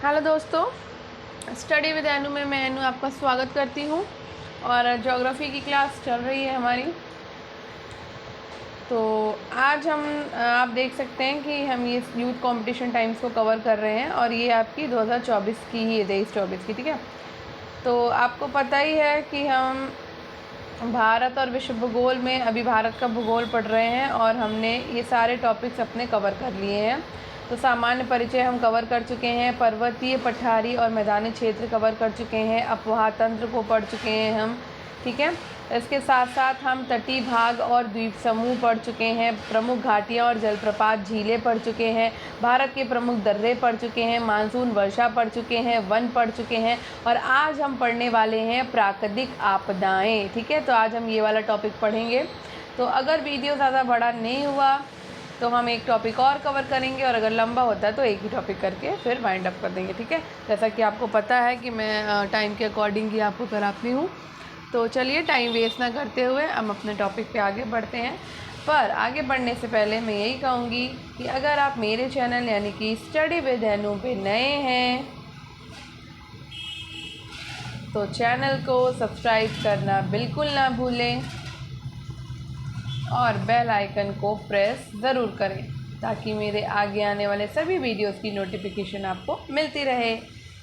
Hello दोस्तों, study with एनु में मैं एनु आपका स्वागत करती हूँ। और ज्योग्राफी की क्लास चल रही है हमारी। तो आज हम आप देख सकते हैं कि हम ये यूथ कंपटीशन टाइम्स को कवर कर रहे हैं और ये आपकी 2024 की ही है, 23-24 की। ठीक है, तो आपको पता ही है कि हम भारत और विश्व भूगोल में अभी भारत का भूगोल पढ़ रहे हैं और हमने ये सारे टॉपिक्स अपने कवर कर लिए हैं। तो सामान्य परिचय हम कवर कर चुके हैं, पर्वतीय, पठारी और मैदानी क्षेत्र कवर कर चुके हैं, अपवाह तंत्र को पढ़ चुके हैं हम। ठीक है, इसके साथ साथ हम तटीय भाग और द्वीप समूह पढ़ चुके हैं, प्रमुख घाटियाँ और जलप्रपात झीलें पढ़ चुके हैं, भारत के प्रमुख दर्रे पढ़ चुके हैं, मानसून वर्षा पढ़ चुके हैं, वन पढ़ चुके हैं और आज हम पढ़ने वाले हैं प्राकृतिक आपदाएं। ठीक है, तो आज हम ये वाला टॉपिक पढ़ेंगे। तो अगर वीडियो ज़्यादा बड़ा नहीं हुआ तो हम एक टॉपिक और कवर करेंगे और अगर लंबा होता है तो एक ही टॉपिक करके फिर वाइंड अप कर देंगे। ठीक है, जैसा कि आपको पता है कि मैं टाइम के अकॉर्डिंग ही आपको कराती हूँ। तो चलिए टाइम वेस्ट ना करते हुए हम अपने टॉपिक पे आगे बढ़ते हैं। पर आगे बढ़ने से पहले मैं यही कहूँगी कि अगर आप मेरे चैनल यानी कि स्टडी विद एनु पे नए हैं तो चैनल को सब्सक्राइब करना बिल्कुल ना भूलें और बेल आइकन को प्रेस ज़रूर करें ताकि मेरे आगे आने वाले सभी वीडियोस की नोटिफिकेशन आपको मिलती रहे।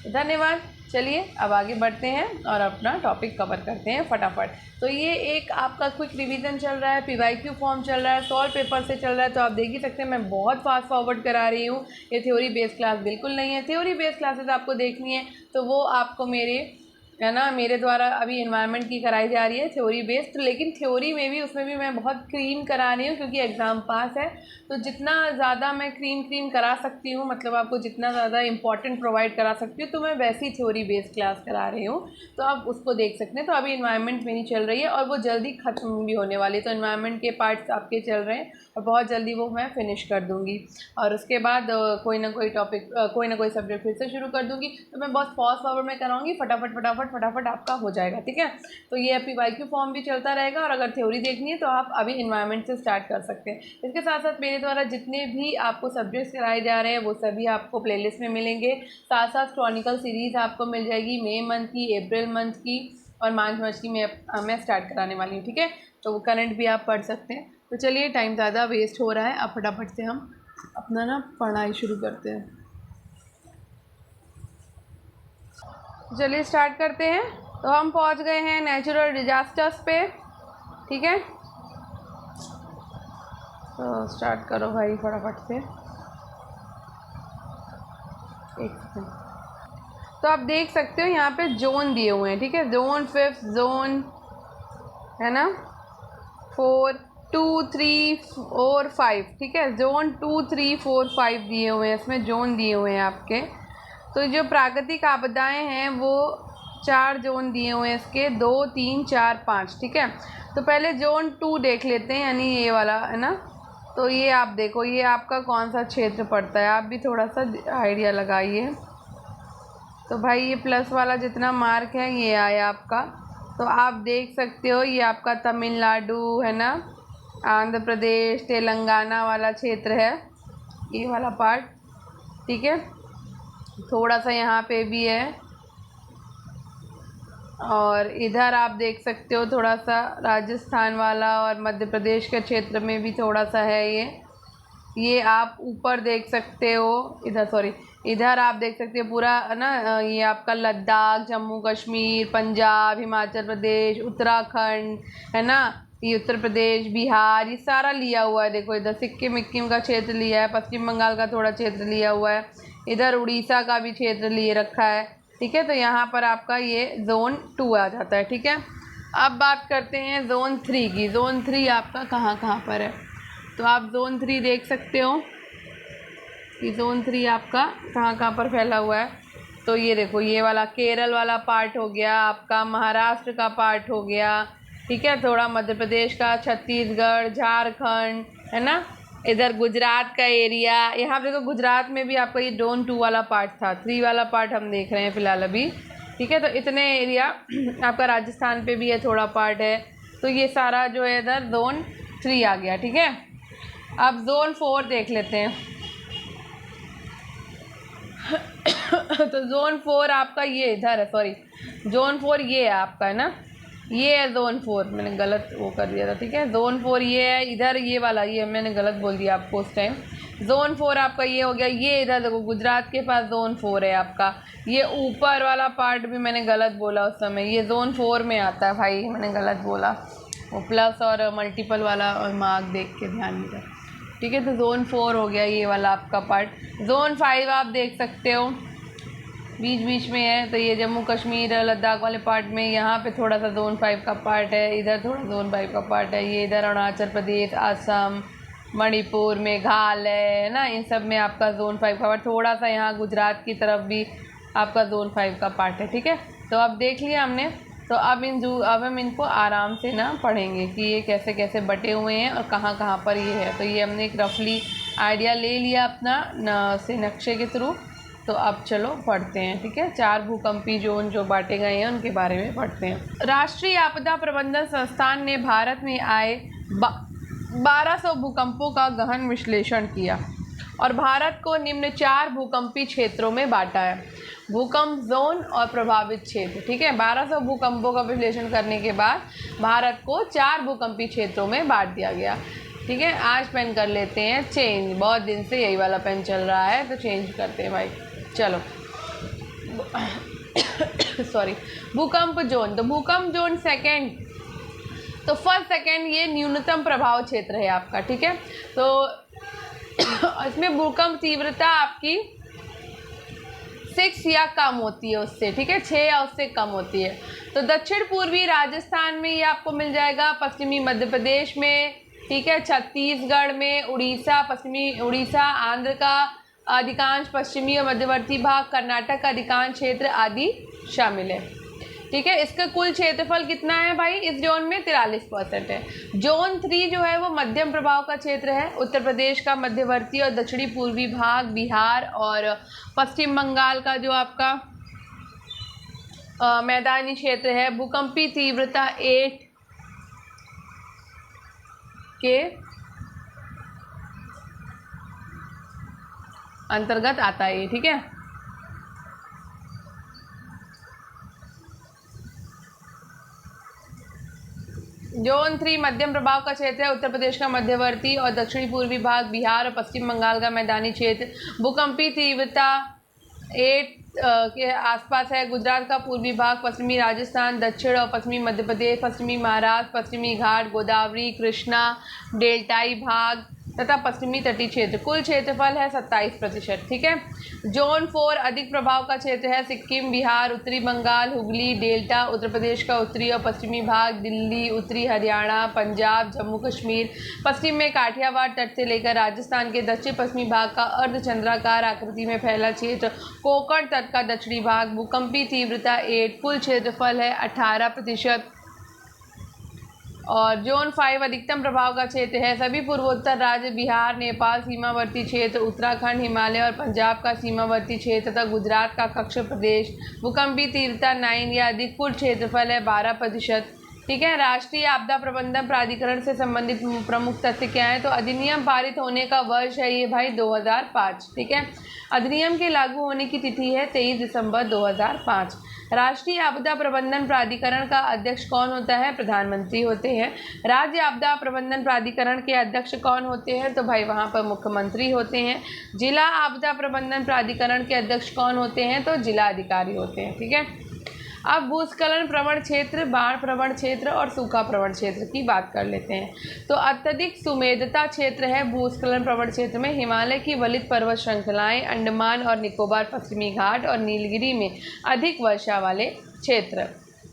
धन्यवाद। चलिए अब आगे बढ़ते हैं और अपना टॉपिक कवर करते हैं फटाफट। तो ये एक आपका क्विक रिवीजन चल रहा है, पीवाईक्यू फॉर्म चल रहा है, सॉल्व पेपर से चल रहा है। तो आप देख ही सकते हैं मैं बहुत फास्ट फॉरवर्ड करा रही हूँ। ये थ्योरी बेस्ड क्लास बिल्कुल नहीं है। थ्योरी बेस्ड क्लासेस आपको देखनी है तो वो आपको मेरे द्वारा अभी एनवायरनमेंट की कराई जा रही है थ्योरी बेस्ड। लेकिन थ्योरी में भी उसमें भी मैं बहुत क्रीम करा रही हूँ क्योंकि एग्ज़ाम पास है। तो जितना ज़्यादा मैं क्रीम करा सकती हूँ, मतलब आपको जितना ज़्यादा इंपॉर्टेंट प्रोवाइड करा सकती हूँ, तो मैं वैसी थ्योरी बेस्ड क्लास करा रही हूँ। तो आप उसको देख सकते हैं। तो अभी एनवायरनमेंट मेरी चल रही है और वो जल्दी ख़त्म भी होने वाली है। तो एनवायरनमेंट के पार्ट्स आपके चल रहे हैं और बहुत जल्दी वो मैं फिनिश कर दूँगी और उसके बाद कोई ना कोई टॉपिक कोई ना कोई सब्जेक्ट फिर से शुरू कर दूँगी। तो मैं बहुत फास्ट फॉरवर्ड में कराऊँगी, फटाफट आपका हो जाएगा। ठीक है, तो ये पीवाईक्यू फॉर्म भी चलता रहेगा और अगर थ्योरी देखनी है तो आप अभी एनवायरनमेंट से स्टार्ट कर सकते हैं। इसके साथ साथ मेरे द्वारा जितने भी आपको सब्जेक्ट्स कराए जा रहे हैं वो सभी आपको प्लेलिस्ट में मिलेंगे। साथ साथ क्रॉनिकल सीरीज़ आपको मिल जाएगी मई मंथ की, अप्रैल मंथ की और मार्च की मैं स्टार्ट कराने वाली हूँ। ठीक है, तो वो करंट भी आप पढ़ सकते हैं। तो चलिए टाइम ज़्यादा वेस्ट हो रहा है, अब फटाफट से हम अपना पढ़ाई शुरू करते हैं। चलिए स्टार्ट करते हैं। तो हम पहुंच गए हैं नेचुरल डिजास्टर्स पे। ठीक है, तो स्टार्ट करो भाई फटाफट से। एक सेकंड। तो आप देख सकते हो यहाँ पे जोन दिए हुए हैं। ठीक है, जोन 5th जोन है ना, 4, 2, 3 और 5। ठीक है, जोन 2, 3, 4, 5 दिए हुए हैं, इसमें जोन दिए हुए हैं आपके। तो जो प्राकृतिक आपदाएं हैं वो 4 जोन दिए हुए हैं इसके, 2, 3, 4, 5। ठीक है, तो पहले जोन 2 देख लेते हैं, यानी ये वाला है ना। तो ये आप देखो, ये आपका कौन सा क्षेत्र पड़ता है, आप भी थोड़ा सा आइडिया लगाइए। तो भाई ये प्लस वाला जितना मार्क है ये आया आपका। तो आप देख सकते हो ये आपका तमिलनाडु है ना, आंध्र प्रदेश, तेलंगाना वाला क्षेत्र है, ये वाला पार्ट। ठीक है, थोड़ा सा यहाँ पे भी है और इधर आप देख सकते हो थोड़ा सा राजस्थान वाला और मध्य प्रदेश के क्षेत्र में भी थोड़ा सा है ये आप ऊपर देख सकते हो। इधर आप देख सकते हो पूरा है ना, ये आपका लद्दाख, जम्मू कश्मीर, पंजाब, हिमाचल प्रदेश, उत्तराखंड है ना, ये उत्तर प्रदेश, बिहार, ये सारा लिया हुआ है। देखो इधर सिक्किम विक्किम का क्षेत्र लिया है, पश्चिम बंगाल का थोड़ा क्षेत्र लिया हुआ है, इधर उड़ीसा का भी क्षेत्र लिए रखा है। ठीक है, तो यहाँ पर आपका ये जोन 2 आ जाता है। ठीक है, अब बात करते हैं जोन 3 की। जोन 3 आपका कहाँ पर है, तो आप जोन 3 देख सकते हो कि जोन 3 आपका कहाँ पर फैला हुआ है। तो ये देखो, ये वाला केरल वाला पार्ट हो गया आपका, महाराष्ट्र का पार्ट हो गया। ठीक है, थोड़ा मध्य प्रदेश का, छत्तीसगढ़, झारखंड है ना, इधर गुजरात का एरिया। यहाँ पे देखो गुजरात में भी आपका ये जोन 2 वाला पार्ट था, 3 वाला पार्ट हम देख रहे हैं फ़िलहाल अभी। ठीक है, तो इतने एरिया आपका राजस्थान पे भी है, थोड़ा पार्ट है। तो ये सारा जो है इधर जोन 3 आ गया। ठीक है, अब जोन 4 देख लेते हैं। तो जोन 4 आपका ये इधर है, सॉरी जोन 4 ये है आपका, है ना, ये है जोन 4, मैंने गलत वो कर दिया था, ठीक है। जोन 4 ये है इधर, ये वाला, ये मैंने गलत बोल दिया आपको उस टाइम। जोन 4 आपका ये हो गया, ये इधर देखो गुजरात के पास जोन 4 है आपका। ये ऊपर वाला पार्ट भी मैंने गलत बोला उस समय, ये जोन 4 में आता है भाई, मैंने गलत बोला, वो प्लस और मल्टीपल वाला मार्क देख के ध्यान दीजिए, ठीक है। तो जोन 4 हो गया ये वाला आपका पार्ट। जोन 5 आप देख सकते हो बीच बीच में है, तो ये जम्मू कश्मीर लद्दाख वाले पार्ट में, यहाँ पे थोड़ा सा जोन 5 का पार्ट है, इधर थोड़ा जोन 5 का पार्ट है, ये इधर अरुणाचल प्रदेश, असम, मणिपुर, मेघालय, है ना, इन सब में आपका जोन 5 का पार्ट, थोड़ा सा यहाँ गुजरात की तरफ भी आपका जोन 5 का पार्ट है, ठीक है। तो अब देख लिया हमने, तो अब हम इनको आराम से ना पढ़ेंगे कि ये कैसे कैसे बटे हुए हैं और कहाँ कहाँ पर ये है। तो ये हमने एक रफली आइडिया ले लिया अपना से नक्शे के थ्रू। तो अब चलो पढ़ते हैं, ठीक है। 4 भूकंपी जोन जो बांटे गए हैं उनके बारे में पढ़ते हैं। राष्ट्रीय आपदा प्रबंधन संस्थान ने भारत में आए 1200 भूकंपों का गहन विश्लेषण किया और भारत को निम्न 4 भूकंपी क्षेत्रों में बांटा है। भूकंप जोन और प्रभावित क्षेत्र, ठीक है। 1200 भूकंपों का विश्लेषण करने के बाद भारत को 4 भूकंपी क्षेत्रों में बांट दिया गया, ठीक है। आज पेन कर लेते हैं चेंज, बहुत दिन से यही वाला पेन चल रहा है तो चेंज करते हैं भाई, चलो। सॉरी, भूकंप जोन, तो भूकंप जोन सेकेंड, तो फर्स्ट सेकेंड ये न्यूनतम प्रभाव क्षेत्र है आपका, ठीक है। तो इसमें भूकंप तीव्रता आपकी 6 या कम होती है उससे, ठीक है, 6 या उससे कम होती है। तो दक्षिण पूर्वी राजस्थान में ये आपको मिल जाएगा, पश्चिमी मध्य प्रदेश में, ठीक है, छत्तीसगढ़ में, उड़ीसा, पश्चिमी उड़ीसा, आंध्र का अधिकांश पश्चिमी और मध्यवर्ती भाग, कर्नाटक का अधिकांश क्षेत्र आदि शामिल है, ठीक है। इसका कुल क्षेत्रफल कितना है भाई इस जोन में? 43% है। जोन 3 जो है वो मध्यम प्रभाव का क्षेत्र है। उत्तर प्रदेश का मध्यवर्ती और दक्षिणी पूर्वी भाग, बिहार और पश्चिम बंगाल का जो आपका मैदानी क्षेत्र है, भूकंपी तीव्रता 8 के अंतर्गत आता है, ठीक है। जोन 3 मध्यम प्रभाव का क्षेत्र है। उत्तर प्रदेश का मध्यवर्ती और दक्षिणी पूर्वी भाग, बिहार और पश्चिम बंगाल का मैदानी क्षेत्र भूकंपी तीव्रता 8 के आसपास है। गुजरात का पूर्वी भाग, पश्चिमी राजस्थान, दक्षिण और पश्चिमी मध्य प्रदेश, पश्चिमी महाराष्ट्र, पश्चिमी घाट, गोदावरी, कृष्णा, डेल्टाई भाग तथा पश्चिमी तटीय क्षेत्र। कुल क्षेत्रफल है 27%, ठीक है। जोन 4 अधिक प्रभाव का क्षेत्र है। सिक्किम, बिहार, उत्तरी बंगाल, हुगली, डेल्टा, उत्तर प्रदेश का उत्तरी और पश्चिमी भाग, दिल्ली, उत्तरी हरियाणा, पंजाब, जम्मू कश्मीर, पश्चिम में काठियावाड़ तट से लेकर राजस्थान के दक्षिण पश्चिमी भाग का अर्धचंद्राकार आकृति में फैला क्षेत्र, कोंकण तट का दक्षिणी भाग, भूकंपी तीव्रता 8, कुल क्षेत्रफल है 18%। और जोन 5 अधिकतम प्रभाव का क्षेत्र है। सभी पूर्वोत्तर राज्य, बिहार, नेपाल सीमावर्ती क्षेत्र, उत्तराखंड, हिमालय और पंजाब का सीमावर्ती क्षेत्र तथा गुजरात का कक्ष प्रदेश, भूकंपी तीव्रता 9 या अधिक, कुल क्षेत्रफल है 12%, ठीक है। राष्ट्रीय आपदा प्रबंधन प्राधिकरण से संबंधित प्रमुख तथ्य क्या है? तो अधिनियम पारित होने का वर्ष है ये भाई 2005, ठीक है। अधिनियम के लागू होने की तिथि है 23 दिसंबर 2005। राष्ट्रीय आपदा प्रबंधन प्राधिकरण का अध्यक्ष कौन होता है? प्रधानमंत्री होते हैं। राज्य आपदा प्रबंधन प्राधिकरण के अध्यक्ष कौन होते हैं? तो भाई वहाँ पर मुख्यमंत्री होते हैं। जिला आपदा प्रबंधन प्राधिकरण के अध्यक्ष कौन होते हैं? तो जिला अधिकारी होते हैं, ठीक है। अब भूस्खलन प्रवण क्षेत्र, बाढ़ प्रवण क्षेत्र और सूखा प्रवण क्षेत्र की बात कर लेते हैं। तो अत्यधिक सुमेधता क्षेत्र है भूस्खलन प्रवण क्षेत्र में हिमालय की वलित पर्वत श्रृंखलाएं, अंडमान और निकोबार पश्चिमी घाट और नीलगिरी में अधिक वर्षा वाले क्षेत्र,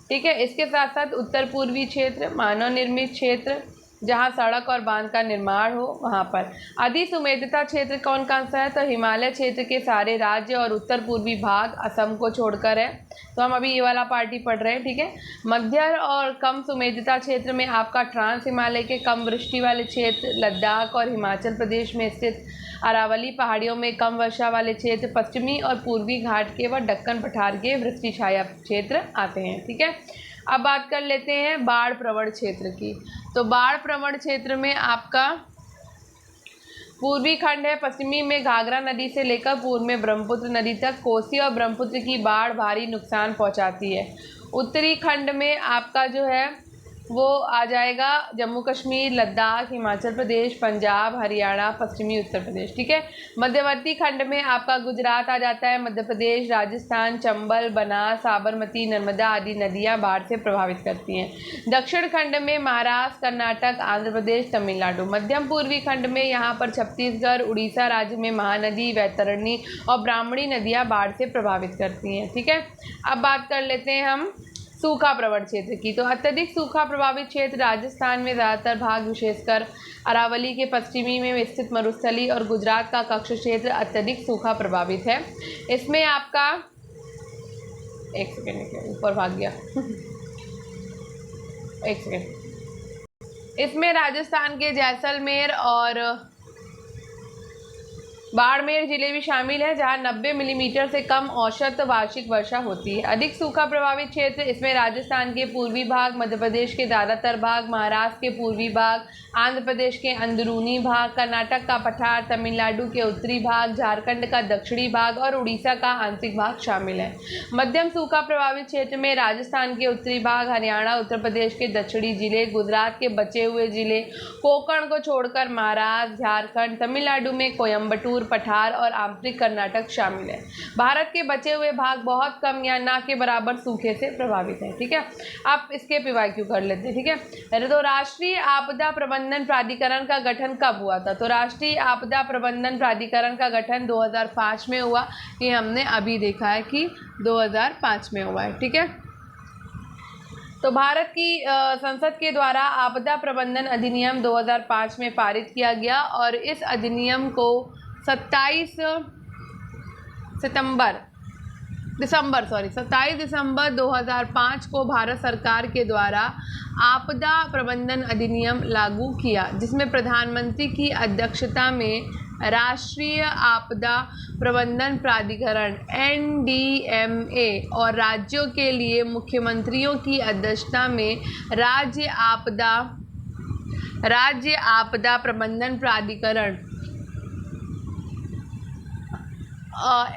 ठीक है। इसके साथ साथ उत्तर पूर्वी क्षेत्र, मानव निर्मित क्षेत्र जहाँ सड़क और बांध का निर्माण हो वहाँ पर। अधिसुमेधता क्षेत्र कौन कौन सा है? तो हिमालय क्षेत्र के सारे राज्य और उत्तर पूर्वी भाग असम को छोड़कर है। तो हम अभी ये वाला पार्टी पढ़ रहे हैं, ठीक है। मध्य और कम सुमेधता क्षेत्र में आपका ट्रांस हिमालय के कम वृष्टि वाले क्षेत्र, लद्दाख और हिमाचल प्रदेश में स्थित अरावली पहाड़ियों में कम वर्षा वाले क्षेत्र, पश्चिमी और पूर्वी घाट के व दक्कन पठार के वृष्टि छाया क्षेत्र आते हैं, ठीक है। अब बात कर लेते हैं बाढ़ प्रवण क्षेत्र की। तो बाढ़ प्रवण क्षेत्र में आपका पूर्वी खंड है, पश्चिमी में घाघरा नदी से लेकर पूर्व में ब्रह्मपुत्र नदी तक कोसी और ब्रह्मपुत्र की बाढ़ भारी नुकसान पहुंचाती है। उत्तरी खंड में आपका जो है वो आ जाएगा जम्मू कश्मीर, लद्दाख, हिमाचल प्रदेश, पंजाब, हरियाणा, पश्चिमी उत्तर प्रदेश। ठीक है। मध्यवर्ती खंड में आपका गुजरात आ जाता है, मध्य प्रदेश, राजस्थान, चंबल, बनास, साबरमती, नर्मदा आदि नदियां बाढ़ से प्रभावित करती हैं। दक्षिण खंड में महाराष्ट्र, कर्नाटक, आंध्र प्रदेश, तमिलनाडु। मध्यम पूर्वी खंड में यहाँ पर छत्तीसगढ़, उड़ीसा राज्य में महानदी, वैतरणी और ब्राह्मणी नदियाँ बाढ़ से प्रभावित करती हैं। ठीक है। अब बात कर लेते हैं हम सूखा प्रवण क्षेत्र की। तो अत्यधिक सूखा प्रभावित क्षेत्र राजस्थान में ज़्यादातर भाग, विशेषकर अरावली के पश्चिमी में स्थित मरुस्थली और गुजरात का कच्छ क्षेत्र अत्यधिक सूखा प्रभावित है। इसमें आपका एक सेकेंड ऊपर भाग गया एक सेकेंड। इसमें राजस्थान के जैसलमेर और बाड़मेर जिले भी शामिल है, जहां 90 मिलीमीटर से कम औसत वार्षिक वर्षा होती है। अधिक सूखा प्रभावित क्षेत्र इसमें राजस्थान के पूर्वी भाग, मध्य प्रदेश के ज़्यादातर भाग, महाराष्ट्र के पूर्वी भाग, आंध्र प्रदेश के अंदरूनी भाग, कर्नाटक का पठार, तमिलनाडु के उत्तरी भाग, झारखंड का दक्षिणी भाग और उड़ीसा का आंशिक भाग शामिल है। मध्यम सूखा प्रभावित क्षेत्र में राजस्थान के उत्तरी भाग, हरियाणा, उत्तर प्रदेश के दक्षिणी जिले, गुजरात के बचे हुए जिले, कोंकण को छोड़कर महाराष्ट्र, झारखंड, तमिलनाडु में कोयम्बटूर, पठार और आंतरिक कर्नाटक शामिल है। भारत के बचे हुए भाग बहुत कम या ना के बराबर सूखे से प्रभावित है। ठीक है। आप इसके PYQ कर लेते हैं। ठीक है। तो राष्ट्रीय आपदा प्रबंधन प्राधिकरण का गठन कब हुआ था? तो राष्ट्रीय आपदा प्रबंधन प्राधिकरण का गठन 2005 में हुआ। ये हमने अभी देखा है कि 2005 में हुआ है। ठीक है। तो भारत की संसद के द्वारा आपदा प्रबंधन अधिनियम 2005 में पारित किया गया और इस अधिनियम को 27 दिसंबर 2005 को भारत सरकार के द्वारा आपदा प्रबंधन अधिनियम लागू किया, जिसमें प्रधानमंत्री की अध्यक्षता में राष्ट्रीय आपदा प्रबंधन प्राधिकरण NDMA और राज्यों के लिए मुख्यमंत्रियों की अध्यक्षता में राज्य आपदा प्रबंधन प्राधिकरण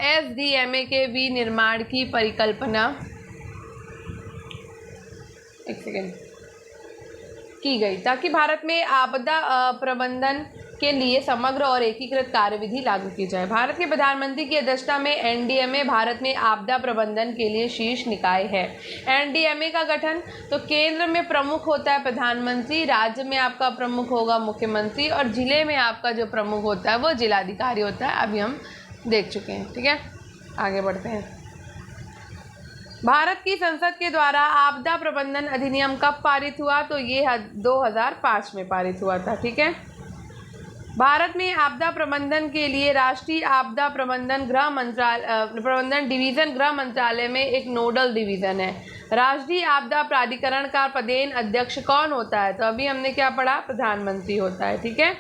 SDMA के विनिर्माण की परिकल्पना की गई, ताकि भारत में आपदा प्रबंधन के लिए समग्र और एकीकृत कार्यविधि लागू की जाए। भारत के प्रधानमंत्री की अध्यक्षता में NDMA भारत में आपदा प्रबंधन के लिए शीर्ष निकाय है। NDMA का गठन, तो केंद्र में प्रमुख होता है प्रधानमंत्री, राज्य में आपका प्रमुख होगा मुख्यमंत्री और जिले में आपका जो प्रमुख होता है वो जिलाधिकारी होता है। अभी हम देख चुके हैं। ठीक है। आगे बढ़ते हैं। भारत की संसद के द्वारा आपदा प्रबंधन अधिनियम कब पारित हुआ? तो ये 2005 में पारित हुआ था। ठीक है। भारत में आपदा प्रबंधन के लिए राष्ट्रीय आपदा प्रबंधन डिवीज़न गृह मंत्रालय में एक नोडल डिवीज़न है। राष्ट्रीय आपदा प्राधिकरण का प्रदेन अध्यक्ष कौन होता है? तो अभी हमने क्या पढ़ा? प्रधानमंत्री होता है। ठीक है।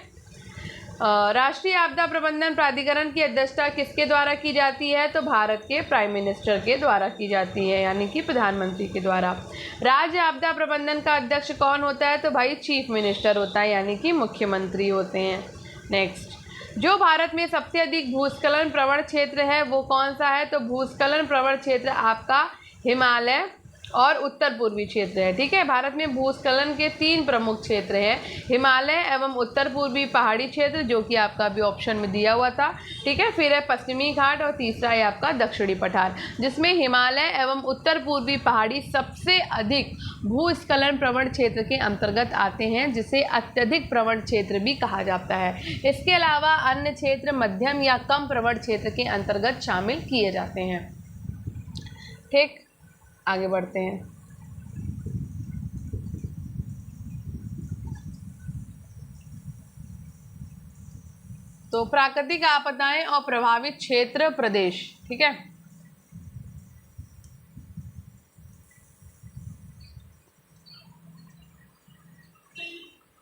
राष्ट्रीय आपदा प्रबंधन प्राधिकरण की अध्यक्षता किसके द्वारा की जाती है? तो भारत के प्राइम मिनिस्टर के द्वारा की जाती है, यानी कि प्रधानमंत्री के द्वारा। राज्य आपदा प्रबंधन का अध्यक्ष कौन होता है? तो भाई चीफ मिनिस्टर होता है, यानी कि मुख्यमंत्री होते हैं। नेक्स्ट, जो भारत में सबसे अधिक भूस्खलन प्रवण क्षेत्र है वो कौन सा है? तो भूस्खलन प्रवण क्षेत्र आपका हिमालय और उत्तर पूर्वी क्षेत्र है। ठीक है। भारत में भूस्खलन के 3 प्रमुख क्षेत्र हैं, हिमालय एवं उत्तर पूर्वी पहाड़ी क्षेत्र, जो कि आपका अभी ऑप्शन में दिया हुआ था। ठीक है। फिर है पश्चिमी घाट और तीसरा है आपका दक्षिणी पठार, जिसमें हिमालय एवं उत्तर पूर्वी पहाड़ी सबसे अधिक भूस्खलन प्रवण क्षेत्र के अंतर्गत आते हैं, जिसे अत्यधिक प्रवण क्षेत्र भी कहा जाता है। इसके अलावा अन्य क्षेत्र मध्यम या कम प्रवण क्षेत्र के अंतर्गत शामिल किए जाते हैं। ठीक। आगे बढ़ते हैं। तो प्राकृतिक आपदाएं और प्रभावित क्षेत्र प्रदेश। ठीक है।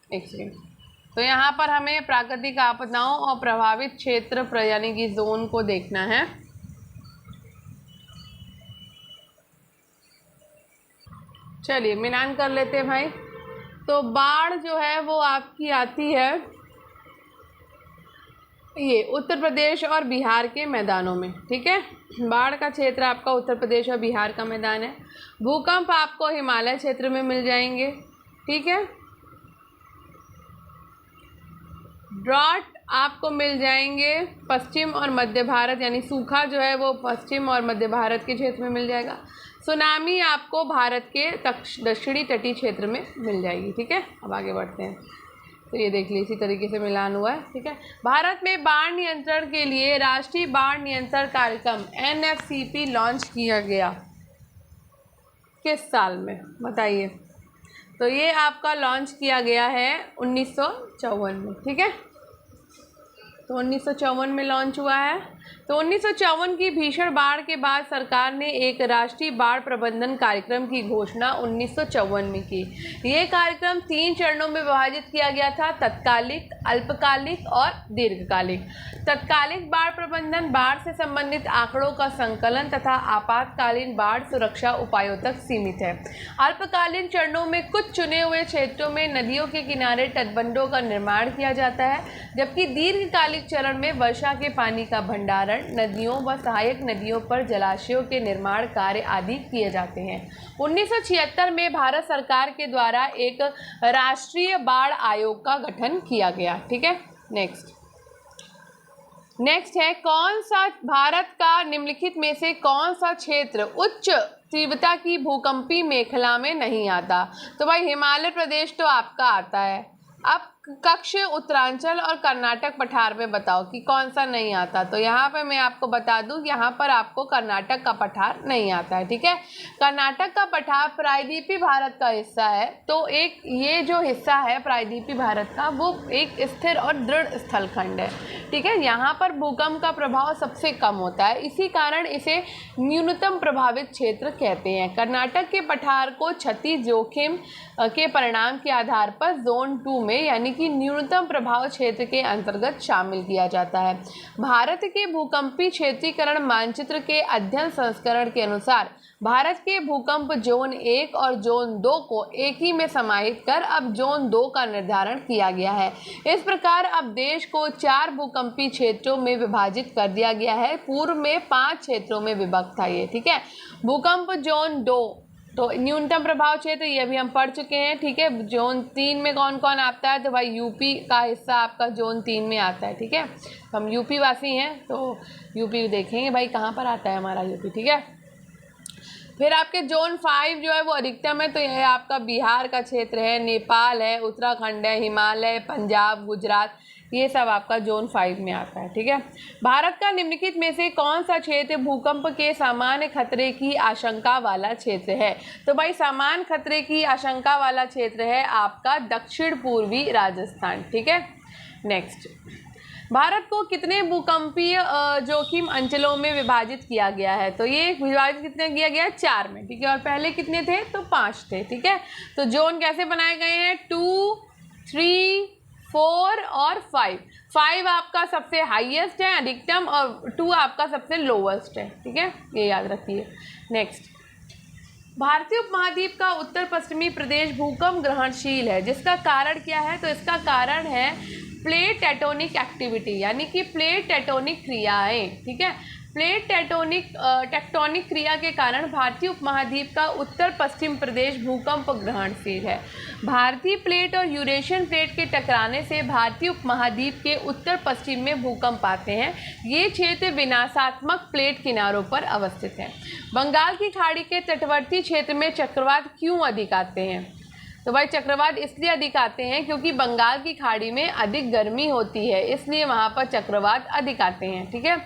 एक सेकेंड। तो यहाँ पर हमें प्राकृतिक आपदाओं और प्रभावित क्षेत्र यानी कि जोन को देखना है। चलिए मिलान कर लेते हैं भाई। तो बाढ़ जो है वो आपकी आती है ये उत्तर प्रदेश और बिहार के मैदानों में, ठीक है। बाढ़ का क्षेत्र आपका उत्तर प्रदेश और बिहार का मैदान है। भूकंप आपको हिमालय क्षेत्र में मिल जाएंगे, ठीक है। ड्रॉट आपको मिल जाएंगे पश्चिम और मध्य भारत, यानी सूखा जो है वो पश्चिम और मध्य भारत के क्षेत्र में मिल जाएगा। सुनामी आपको भारत के दक्षिणी तटीय क्षेत्र में मिल जाएगी, ठीक है। अब आगे बढ़ते हैं। तो ये देख लीजिए इसी तरीके से मिलान हुआ है, ठीक है। भारत में बाढ़ नियंत्रण के लिए राष्ट्रीय बाढ़ नियंत्रण कार्यक्रम NFCP लॉन्च किया गया किस साल में, बताइए। तो ये आपका लॉन्च किया गया है 1954 में, ठीक है। तो 1954 में लॉन्च हुआ है। तो 1954 की भीषण बाढ़ के बाद सरकार ने एक राष्ट्रीय बाढ़ प्रबंधन कार्यक्रम की घोषणा 1954 में की। ये कार्यक्रम 3 चरणों में विभाजित किया गया था, तत्कालिक, अल्पकालिक और दीर्घकालिक। तत्कालिक बाढ़ प्रबंधन बाढ़ से संबंधित आंकड़ों का संकलन तथा आपातकालीन बाढ़ सुरक्षा उपायों तक सीमित है। अल्पकालीन चरणों में कुछ चुने हुए क्षेत्रों में नदियों के किनारे तटबंधों का निर्माण किया जाता है, जबकि दीर्घकालिक चरण में वर्षा के पानी का भंडारण, नदियों व सहायक नदियों पर जलाशयों के निर्माण कार्य आदि किए जाते हैं। 1976 में भारत सरकार के द्वारा एक राष्ट्रीय बाढ़ आयोग का गठन किया गया, ठीक है। नेक्स्ट है, कौन सा भारत का निम्नलिखित में से कौन सा क्षेत्र उच्च तीव्रता की भूकंपीय मेखला में नहीं आता। तो भाई हिमाचल प्रदेश तो आपका आता है। अब कक्ष उत्तरांचल और कर्नाटक पठार में बताओ कि कौन सा नहीं आता। तो यहाँ पे मैं आपको बता दूँ, यहाँ पर आपको कर्नाटक का पठार नहीं आता है, ठीक है। कर्नाटक का पठार प्रायद्वीपीय भारत का हिस्सा है। तो एक ये जो हिस्सा है प्रायद्वीपीय भारत का, वो एक स्थिर और दृढ़ स्थलखंड है, ठीक है। यहाँ पर भूकंप का प्रभाव सबसे कम होता है, इसी कारण इसे न्यूनतम प्रभावित क्षेत्र कहते हैं। कर्नाटक के पठार को क्षति जोखिम के परिणाम के आधार पर जोन 2 में यानी कि न्यूनतम प्रभाव क्षेत्र के अंतर्गत शामिल किया जाता है। भारत के भूकंपीय क्षेत्रीकरण मानचित्र के अध्ययन संस्करण के अनुसार भारत के भूकंप जोन 1 और जोन 2 को एक ही में समाहित कर अब जोन 2 का निर्धारण किया गया है। इस प्रकार अब देश को 4 भूकंपीय क्षेत्रों में विभाजित कर दिया गया है। पूर्व में 5 क्षेत्रों में विभक्त था ये, ठीक है। भूकंप जोन 2 तो न्यूनतम प्रभाव क्षेत्र ये भी हम पढ़ चुके हैं, ठीक है। जोन 3 में कौन कौन आता है, तो भाई यूपी का हिस्सा आपका जोन 3 में आता है, ठीक है। हम यूपी वासी हैं तो यूपी देखेंगे भाई कहाँ पर आता है हमारा यूपी, ठीक है। फिर आपके जोन 5 जो है वो अधिकतम है, तो यह आपका बिहार का क्षेत्र है, नेपाल है, उत्तराखंड है, हिमालय, पंजाब, गुजरात, ये सब आपका जोन 5 में आता है, ठीक है। भारत का निम्नलिखित में से कौन सा क्षेत्र भूकंप के सामान्य खतरे की आशंका वाला क्षेत्र है। तो भाई सामान्य खतरे की आशंका वाला क्षेत्र है आपका दक्षिण पूर्वी राजस्थान, ठीक है। नेक्स्ट, भारत को कितने भूकंपीय जोखिम अंचलों में विभाजित किया गया है। तो ये विभाजित कितने किया गया है, 4 में, ठीक है। और पहले कितने थे, तो 5 थे, ठीक है। तो जोन कैसे बनाए गए हैं, 2, 3, 4 और 5। 5 आपका सबसे हाईएस्ट है अधिकतम और 2 आपका सबसे लोवेस्ट है, ठीक है, ये याद रखिए। नेक्स्ट, भारतीय उपमहाद्वीप का उत्तर पश्चिमी प्रदेश भूकंप ग्रहणशील है, जिसका कारण क्या है, तो इसका कारण है प्लेट टेक्टोनिक एक्टिविटी, यानी कि प्लेट टेक्टोनिक क्रियाएं, ठीक है। प्लेट टेक्टोनिक क्रिया के कारण भारतीय उपमहाद्वीप का उत्तर पश्चिम प्रदेश भूकंप ग्रहणशील है। भारतीय प्लेट और यूरेशियन प्लेट के टकराने से भारतीय उपमहाद्वीप के उत्तर पश्चिम में भूकंप आते हैं। ये क्षेत्र विनाशात्मक प्लेट किनारों पर अवस्थित है। बंगाल की खाड़ी के तटवर्ती क्षेत्र में चक्रवात क्यों अधिक आते हैं। तो भाई चक्रवात इसलिए अधिक आते हैं क्योंकि बंगाल की खाड़ी में अधिक गर्मी होती है, इसलिए वहाँ पर चक्रवात अधिक आते हैं, ठीक है।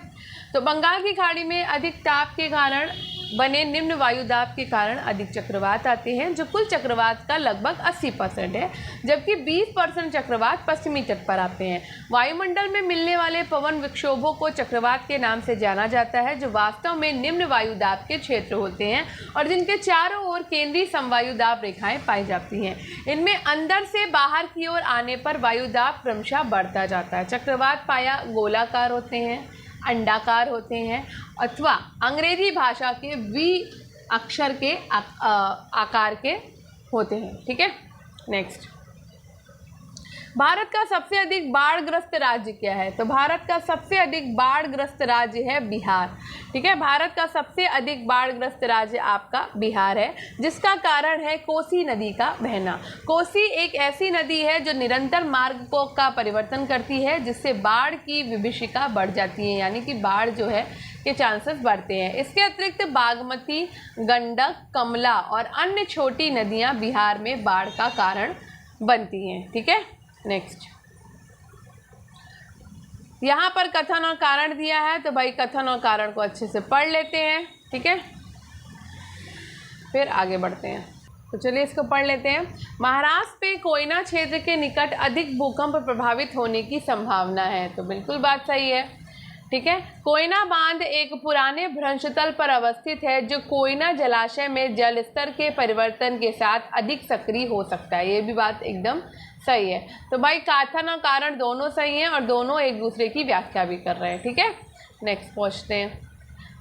तो बंगाल की खाड़ी में अधिक ताप के कारण बने निम्न वायुदाब के कारण अधिक चक्रवात आते हैं, जो कुल चक्रवात का लगभग 80% है, जबकि 20% चक्रवात पश्चिमी तट पर आते हैं। वायुमंडल में मिलने वाले पवन विक्षोभों को चक्रवात के नाम से जाना जाता है, जो वास्तव में निम्न वायुदाब के क्षेत्र होते हैं और जिनके चारों ओर केंद्रीय समवायुदाब रेखाएं पाई जाती हैं। इनमें अंदर से बाहर की ओर आने पर वायुदाब क्रमशः बढ़ता जाता है। चक्रवात पाया गोलाकार होते हैं, अंडाकार होते हैं अथवा अंग्रेजी भाषा के वी अक्षर के आकार के होते हैं, ठीक है। नेक्स्ट, भारत का सबसे अधिक बाढ़ग्रस्त राज्य क्या है? तो भारत का सबसे अधिक बाढ़ग्रस्त राज्य है बिहार। ठीक है, भारत का सबसे अधिक बाढ़ग्रस्त राज्य आपका बिहार है, जिसका कारण है कोसी नदी का बहना। कोसी एक ऐसी नदी है जो निरंतर मार्ग का परिवर्तन करती है, जिससे बाढ़ की विभीषिका बढ़ जाती है, यानी कि बाढ़ जो है के चांसेस बढ़ते हैं। इसके अतिरिक्त बागमती, गंडक, कमला और अन्य छोटी नदियां बिहार में बाढ़ का कारण बनती हैं। ठीक है, नेक्स्ट यहाँ पर कथन और कारण दिया है, तो भाई कथन और कारण को अच्छे से पढ़ लेते हैं। ठीक है, फिर आगे बढ़ते हैं। तो चलिए इसको पढ़ लेते हैं। महाराष्ट्र में कोयना क्षेत्र के निकट अधिक भूकंप प्रभावित होने की संभावना है। तो बिल्कुल बात सही है। ठीक है, कोयना बांध एक पुराने भ्रंशतल पर अवस्थित है जो कोयना जलाशय में जल स्तर के परिवर्तन के साथ अधिक सक्रिय हो सकता है। ये भी बात एकदम सही है। तो भाई कथन और कारण दोनों सही हैं और दोनों एक दूसरे की व्याख्या भी कर रहे हैं। ठीक है, नेक्स्ट पहुँचते हैं।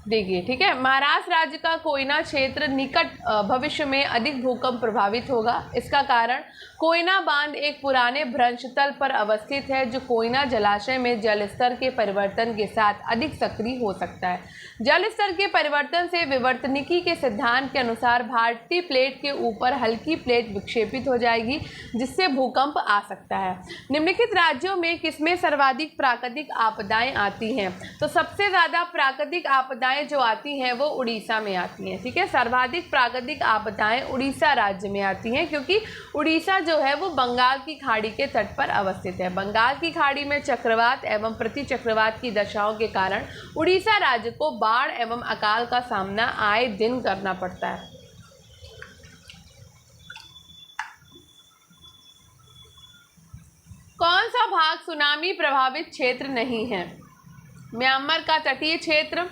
देखिए, ठीक है, महाराष्ट्र राज्य का कोयना क्षेत्र निकट भविष्य में अधिक भूकंप प्रभावित होगा। इसका कारण कोयना बांध एक पुराने भ्रंशतल पर अवस्थित है जो कोयना जलाशय में जल स्तर के परिवर्तन के साथ अधिक सक्रिय हो सकता है। जल स्तर के परिवर्तन से विवर्तनिकी के सिद्धांत के अनुसार भारतीय प्लेट के ऊपर हल्की प्लेट विक्षेपित हो जाएगी, जिससे भूकंप आ सकता है। निम्नलिखित राज्यों में किसमें सर्वाधिक प्राकृतिक आपदाएं आती हैं? तो सबसे ज़्यादा प्राकृतिक आपदाएं जो आती हैं वो उड़ीसा में आती हैं। ठीक है, सर्वाधिक प्राकृतिक आपदाएं उड़ीसा राज्य में आती हैं, क्योंकि उड़ीसा जो है वो बंगाल की खाड़ी के तट पर अवस्थित है। बंगाल की खाड़ी में चक्रवात एवं प्रति चक्रवात की दशाओं के कारण उड़ीसा राज्य को बाढ़ एवं अकाल का सामना आए दिन करना पड़ता है। कौन सा भाग सुनामी प्रभावित क्षेत्र नहीं है? म्यांमार का तटीय क्षेत्र,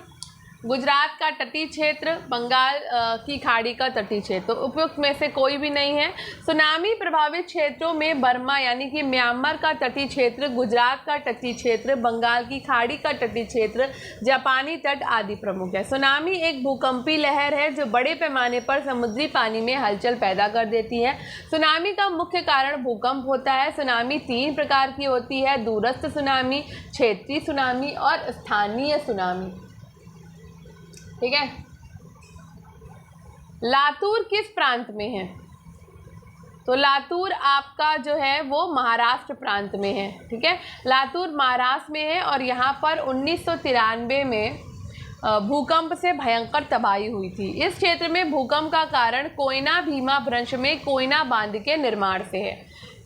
गुजरात का तटीय क्षेत्र, बंगाल की खाड़ी का तटीय क्षेत्र। तो उपयुक्त में से कोई भी नहीं है। सुनामी प्रभावित क्षेत्रों में बर्मा यानी कि म्यांमार का तटीय क्षेत्र, गुजरात का तटीय क्षेत्र, बंगाल की खाड़ी का तटीय क्षेत्र, जापानी तट आदि प्रमुख है। सुनामी एक भूकंपी लहर है जो बड़े पैमाने पर समुद्री पानी में हलचल पैदा कर देती है। सुनामी का मुख्य कारण भूकंप होता है। सुनामी 3 प्रकार की होती है: दूरस्थ सुनामी, क्षेत्रीय सुनामी और स्थानीय सुनामी। ठीक है, लातूर किस प्रांत में है? तो लातूर आपका जो है वो महाराष्ट्र प्रांत में है। ठीक है, लातूर महाराष्ट्र में है और यहाँ पर 1993 में भूकंप से भयंकर तबाही हुई थी। इस क्षेत्र में भूकंप का कारण कोयना भीमा भ्रंश में कोयना बांध के निर्माण से है।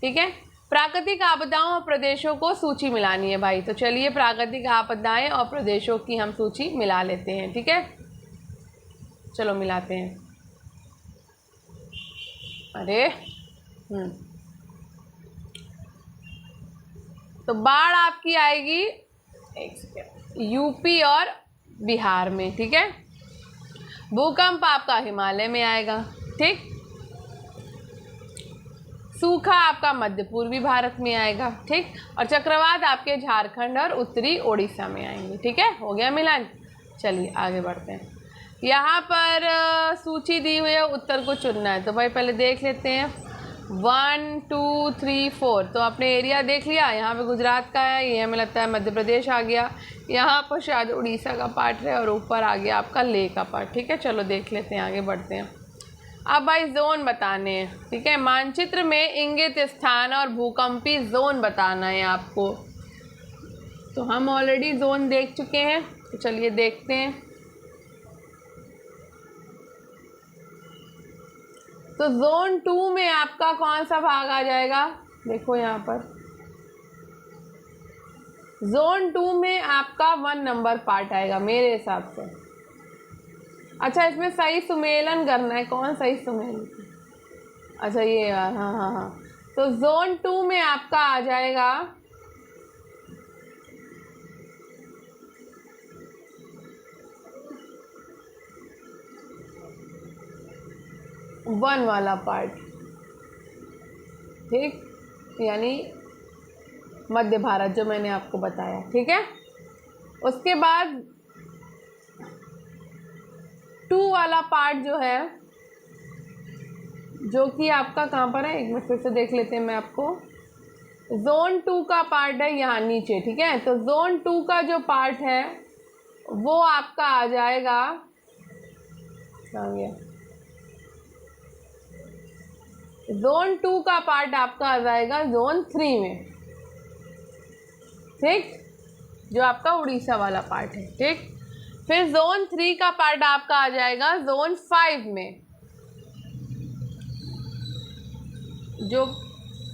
ठीक है, प्राकृतिक आपदाओं और प्रदेशों को सूची मिलानी है भाई। तो चलिए प्राकृतिक आपदाएं और प्रदेशों की हम सूची मिला लेते हैं। ठीक है, चलो मिलाते हैं। अरे तो बाढ़ आपकी आएगी एक सेकेंड यूपी और बिहार में। ठीक है, भूकंप आपका हिमालय में आएगा। ठीक, सूखा आपका मध्य पूर्वी भारत में आएगा। ठीक, और चक्रवात आपके झारखंड और उत्तरी ओडिशा में आएंगे। ठीक है, हो गया मिलान। चलिए आगे बढ़ते हैं। यहाँ पर सूची दी हुई है, उत्तर को चुनना है। तो भाई पहले देख लेते हैं 1 2 3 4। तो आपने एरिया देख लिया। यहाँ पे गुजरात का है, ये हमें लगता है मध्य प्रदेश आ गया। यहाँ पर शायद उड़ीसा का पार्ट है और ऊपर आ गया आपका लेह का पार्ट। ठीक है, चलो देख लेते हैं, आगे बढ़ते हैं। अब भाई जोन बताने हैं। ठीक है, मानचित्र में इंगित स्थान और भूकंपी जोन बताना है आपको। तो हम ऑलरेडी जोन देख चुके हैं, तो चलिए देखते हैं। तो जोन 2 में आपका कौन सा भाग आ जाएगा? देखो यहाँ पर जोन 2 में आपका 1 नंबर पार्ट आएगा मेरे हिसाब से। अच्छा, इसमें सही सुमेलन करना है। कौन सही सुमेलन? अच्छा ये, हाँ हाँ हाँ। तो जोन 2 में आपका आ जाएगा वन वाला पार्ट। ठीक, यानी मध्य भारत जो मैंने आपको बताया। ठीक है, उसके बाद 2 वाला पार्ट जो है, जो कि आपका कहाँ पर है, एक बार फिर से देख लेते हैं मैं आपको। जोन 2 का पार्ट है यहाँ नीचे, ठीक है। तो जोन 2 का जो पार्ट है वो आपका आ जाएगा, जोन 2 का पार्ट आपका आ जाएगा जोन 3 में, ठीक, जो आपका उड़ीसा वाला पार्ट है, ठीक। फिर जोन 3 का पार्ट आपका आ जाएगा जोन 5 में,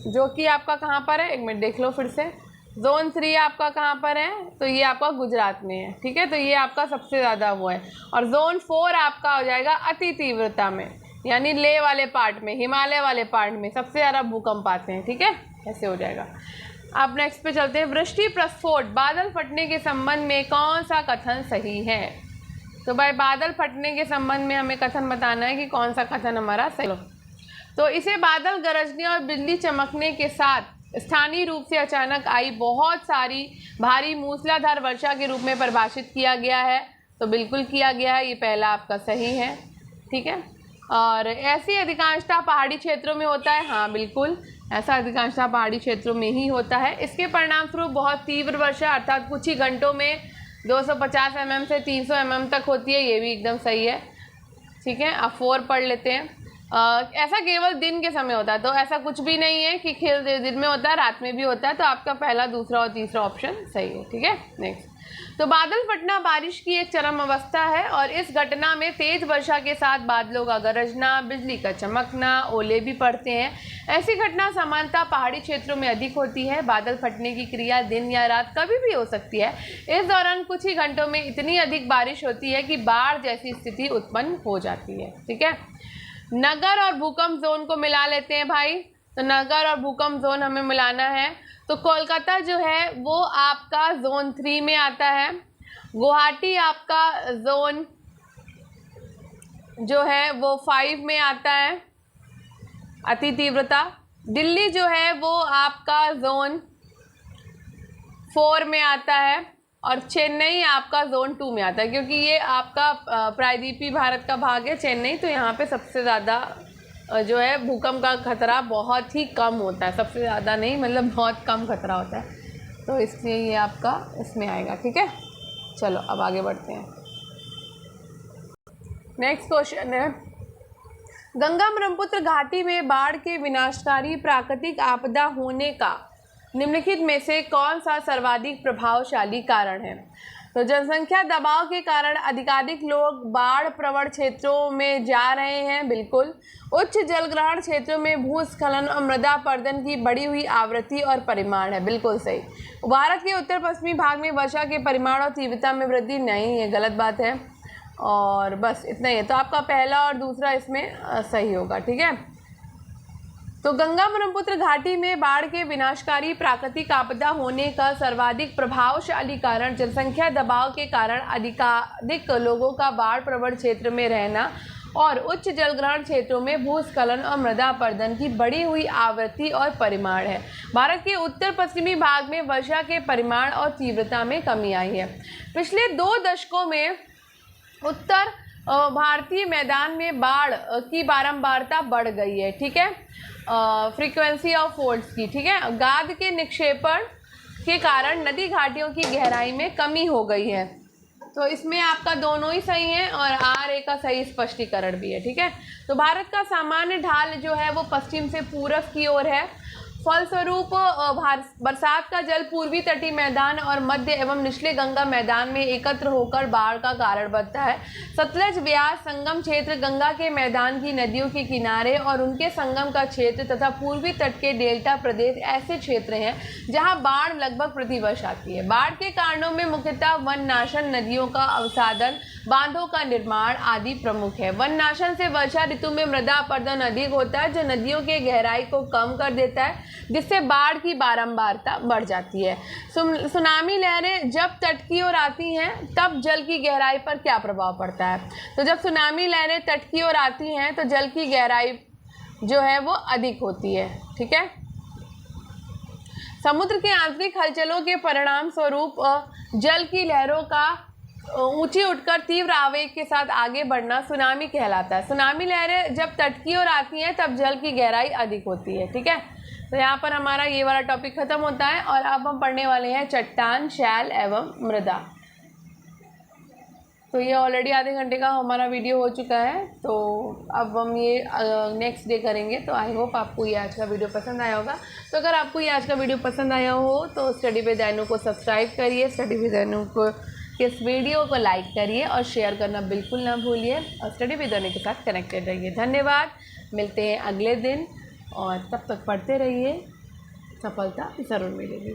जो कि आपका कहाँ पर है, एक मिनट देख लो फिर से। जोन 3 आपका कहाँ पर है, तो ये आपका गुजरात में है, ठीक है। तो ये आपका सबसे ज़्यादा वो है। और जोन 4 आपका हो जाएगा अति तीव्रता में, यानी लेह वाले पार्ट में, हिमालय वाले पार्ट में सबसे ज़्यादा भूकंप आते हैं, ठीक है। ऐसे हो जाएगा। अब नेक्स्ट पे चलते हैं। वृष्टि प्रस्फोट, बादल फटने के संबंध में कौन सा कथन सही है? तो भाई बादल फटने के संबंध में हमें कथन बताना है कि कौन सा कथन हमारा सही। तो इसे बादल गरजने और बिजली चमकने के साथ स्थानीय रूप से अचानक आई बहुत सारी भारी मूसलाधार वर्षा के रूप में परिभाषित किया गया है। तो बिल्कुल किया गया है, ये पहला आपका सही है, ठीक है। और ऐसी अधिकांशतः पहाड़ी क्षेत्रों में होता है, हाँ बिल्कुल, ऐसा अधिकांशतः पहाड़ी क्षेत्रों में ही होता है। इसके परिणाम स्वरूप बहुत तीव्र वर्षा अर्थात कुछ ही घंटों में 250 mm से 300 mm तक होती है, ये भी एकदम सही है, ठीक है। अब 4 पढ़ लेते हैं। ऐसा केवल दिन के समय होता है, तो ऐसा कुछ भी नहीं है कि खेल दिन में होता है, रात में भी होता है। तो आपका पहला, दूसरा और तीसरा ऑप्शन सही है, ठीक है। नेक्स्ट, तो बादल फटना बारिश की एक चरम अवस्था है और इस घटना में तेज वर्षा के साथ बादलों का गरजना, बिजली का चमकना, ओले भी पड़ते हैं। ऐसी घटना सामान्यतः पहाड़ी क्षेत्रों में अधिक होती है। बादल फटने की क्रिया दिन या रात कभी भी हो सकती है। इस दौरान कुछ ही घंटों में इतनी अधिक बारिश होती है कि बाढ़ जैसी स्थिति उत्पन्न हो जाती है, ठीक है। नगर और भूकंप जोन को मिला लेते हैं भाई। तो नगर और भूकंप जोन हमें मिलाना है। तो कोलकाता जो है वो आपका जोन 3 में आता है। गुवाहाटी आपका जोन जो है वो 5 में आता है, अति तीव्रता। दिल्ली जो है वो आपका जोन 4 में आता है और चेन्नई आपका जोन 2 में आता है, क्योंकि ये आपका प्रायद्वीपीय भारत का भाग है चेन्नई। तो यहाँ पे सबसे ज़्यादा जो है भूकंप का खतरा बहुत ही कम होता है, सबसे ज़्यादा नहीं, मतलब बहुत कम खतरा होता है। तो इसलिए ये आपका इसमें आएगा, ठीक है। चलो अब आगे बढ़ते हैं। नेक्स्ट क्वेश्चन है, गंगा ब्रह्मपुत्र घाटी में बाढ़ के विनाशकारी प्राकृतिक आपदा होने का निम्नलिखित में से कौन सा सर्वाधिक प्रभावशाली कारण है? तो जनसंख्या दबाव के कारण अधिकाधिक लोग बाढ़ प्रवण क्षेत्रों में जा रहे हैं, बिल्कुल। उच्च जलग्रहण क्षेत्रों में भूस्खलन और मृदा अपरदन की बढ़ी हुई आवृत्ति और परिमाण है, बिल्कुल सही। भारत के उत्तर पश्चिमी भाग में वर्षा के परिमाण और तीव्रता में वृद्धि नहीं है, गलत बात है। और बस इतना ही है। तो आपका पहला और दूसरा इसमें सही होगा, ठीक है। तो गंगा ब्रह्मपुत्र घाटी में बाढ़ के विनाशकारी प्राकृतिक आपदा होने का सर्वाधिक प्रभावशाली कारण जनसंख्या दबाव के कारण अधिकाधिक लोगों का बाढ़ प्रवण क्षेत्र में रहना और उच्च जलग्रहण क्षेत्रों में भूस्खलन और मृदा अपरदन की बढ़ी हुई आवृत्ति और परिमाण है। भारत के उत्तर पश्चिमी भाग में वर्षा के परिमाण और तीव्रता में कमी आई है। पिछले 2 दशकों में उत्तर भारतीय मैदान में बाढ़ की बारंबारता बढ़ गई है, ठीक है, फ्रीक्वेंसी ऑफ फ्लड्स की, ठीक है। गाद के निक्षेपण के कारण नदी घाटियों की गहराई में कमी हो गई है। तो इसमें आपका दोनों ही सही है और RA का सही स्पष्टीकरण भी है, ठीक है। तो भारत का सामान्य ढाल जो है वो पश्चिम से पूरब की ओर है। फलस्वरूप बरसात का जल पूर्वी तटीय मैदान और मध्य एवं निचले गंगा मैदान में एकत्र होकर बाढ़ का कारण बनता है। सतलज ब्यास संगम क्षेत्र, गंगा के मैदान की नदियों के किनारे और उनके संगम का क्षेत्र तथा पूर्वी तट के डेल्टा प्रदेश ऐसे क्षेत्र हैं जहां बाढ़ लगभग प्रतिवर्ष आती है। बाढ़ के कारणों में मुख्यतः वन नाशन, नदियों का अवसादन, बांधों का निर्माण आदि प्रमुख है। वन नाशन से वर्षा ऋतु में मृदा अपरदन अधिक होता है जो नदियों के गहराई को कम कर देता है, जिससे बाढ़ की बारंबारता बढ़ जाती है। सुनामी लहरें जब तट की ओर आती हैं तब जल की गहराई पर क्या प्रभाव पड़ता है? तो जब सुनामी लहरें तट की ओर आती हैं तो जल की गहराई जो है वो अधिक होती है, ठीक है। समुद्र के आंतरिक हलचलों के परिणाम स्वरूप जल की लहरों का ऊंची उठकर तीव्र आवेग के साथ आगे बढ़ना सुनामी कहलाता है। सुनामी लहरें जब तट की ओर आती हैं तब जल की गहराई अधिक होती है, ठीक है। तो यहाँ पर हमारा ये वाला टॉपिक ख़त्म होता है और अब हम पढ़ने वाले हैं चट्टान, शैल एवं मृदा। तो ये ऑलरेडी आधे घंटे का हमारा वीडियो हो चुका है, तो अब हम ये नेक्स्ट डे करेंगे। तो आई होप आपको ये आज का वीडियो पसंद आया होगा। तो अगर आपको ये आज का वीडियो पसंद आया हो तो स्टडी विद अनु को सब्सक्राइब करिए, स्टडी विद अनु को इस वीडियो को लाइक करिए और शेयर करना बिल्कुल ना भूलिए और स्टडी विद अनु के साथ कनेक्टेड रहिए। धन्यवाद, मिलते हैं अगले दिन और तब तक पढ़ते रहिए, सफलता ज़रूर मिलेगी।